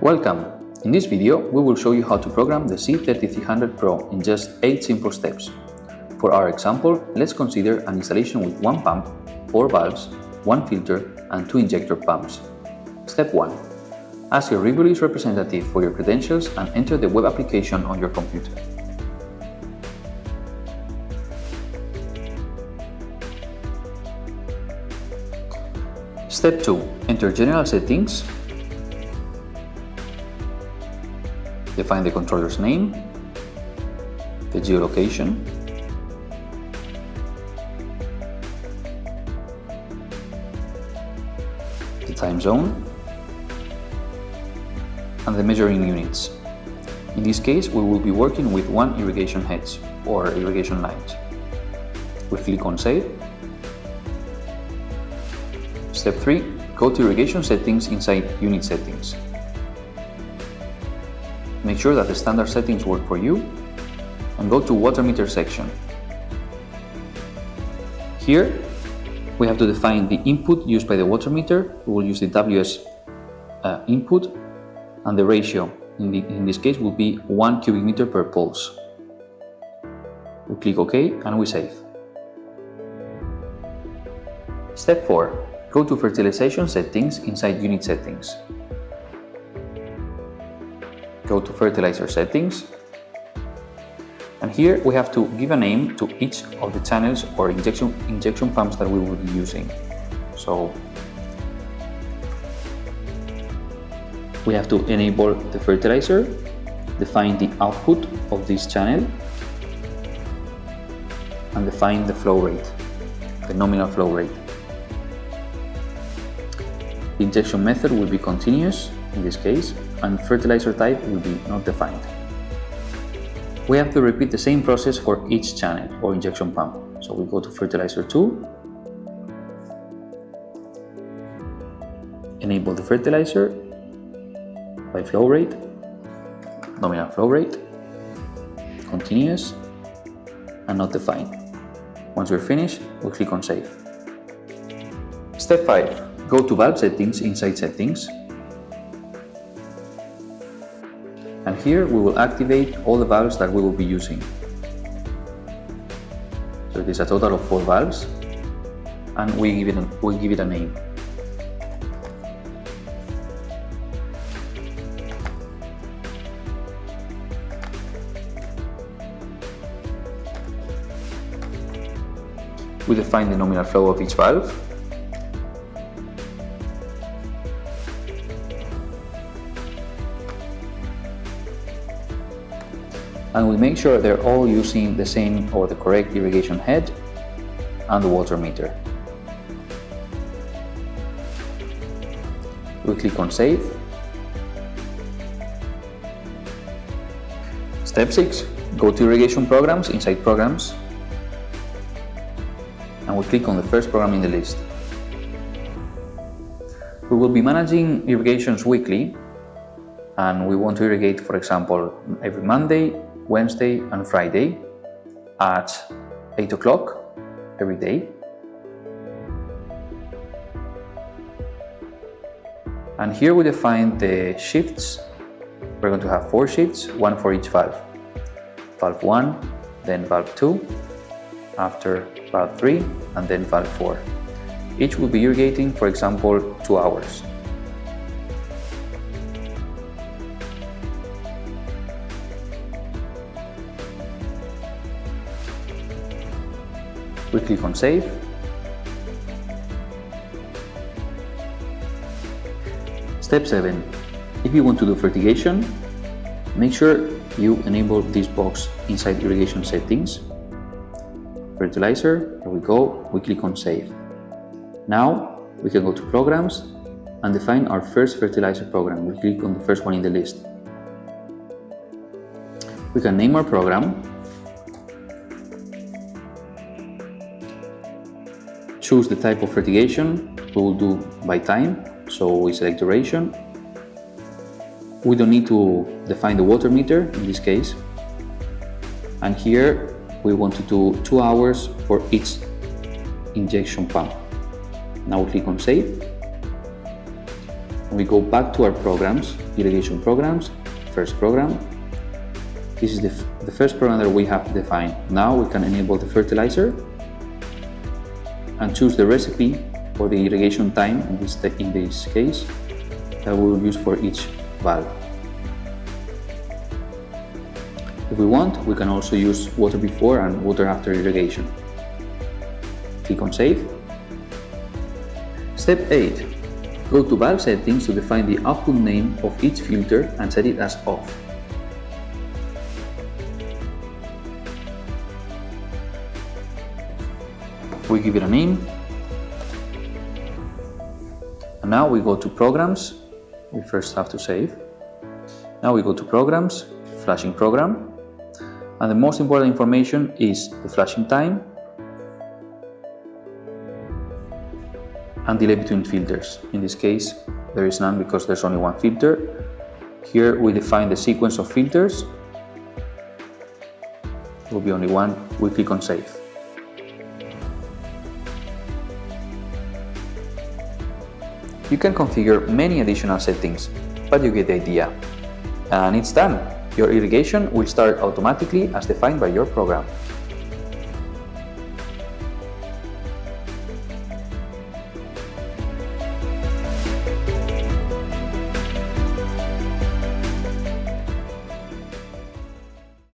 Welcome! In this video, we will show you how to program the C3300 PRO in just 8 simple steps. For our example, let's consider an installation with 1 pump, 4 valves, 1 filter, and 2 injector pumps. Step 1. Ask your re-release representative for your credentials and enter the web application on your computer. Step 2. Enter General Settings. Define the controller's name, the geolocation, the time zone, and the measuring units. In this case, we will be working with 1 irrigation heads or irrigation lines. We click on Save. Step 3. Go to Irrigation Settings inside Unit Settings. Make sure that the standard settings work for you and go to Water Meter section. Here we have to define the input used by the water meter. We will use the WS input, and the ratio in this case will be 1 cubic meter per pulse. We click OK and we save. Step 4. Go to Fertilization Settings inside Unit Settings. Go to Fertilizer Settings, and here we have to give a name to each of the channels or injection pumps that we will be using. So we have to enable the fertilizer, define the output of this channel, and define the flow rate, the nominal flow rate. The injection method will be continuous in this case, and fertilizer type will be not defined. We have to repeat the same process for each channel or injection pump. So we go to Fertilizer 2, enable the fertilizer by flow rate, nominal flow rate, continuous, and not defined. Once we're finished, we'll click on Save. Step 5. Go to Valve Settings inside Settings. And here we will activate all the valves that we will be using. So it is a total of 4 valves, and we give it a name. We define the nominal flow of each valve. And we make sure they're all using the same or the correct irrigation head and the water meter. We click on Save. Step 6. Go to Irrigation Programs inside Programs, and we click on the first program in the list. We will be managing irrigations weekly, and we want to irrigate, for example, every Monday, Wednesday and Friday at 8 o'clock every day. And here we define the shifts. We're going to have 4 shifts, 1 for each valve. Valve 1, then valve 2, after valve 3, and then valve 4. Each will be irrigating, for example, 2 hours. We click on Save. Step 7. If you want to do fertigation, make sure you enable this box inside Irrigation Settings. Fertilizer, here we go, we click on Save. Now we can go to Programs and define our first fertilizer program. We click on the first one in the list. We can name our program, choose the type of fertigation. We will do by time, so we select duration. We don't need to define the water meter in this case. And here we want to do 2 hours for each injection pump. Now we click on Save. We go back to our programs, irrigation programs, first program. This is the first program that we have defined. Now we can enable the fertilizer and choose the recipe for the irrigation time in this case that we will use for each valve. If we want, we can also use water before and water after irrigation. Click on Save. Step 8. Go to valve settings to define the output name of each filter and set it as off. We give it a name. And now we go to Programs. We first have to save. Now we go to Programs, Flushing Program. And the most important information is the flushing time and delay between filters. In this case, there is none because there's only one filter. Here we define the sequence of filters. There will be only one. We click on Save. You can configure many additional settings, but you get the idea. And it's done. Your irrigation will start automatically as defined by your program.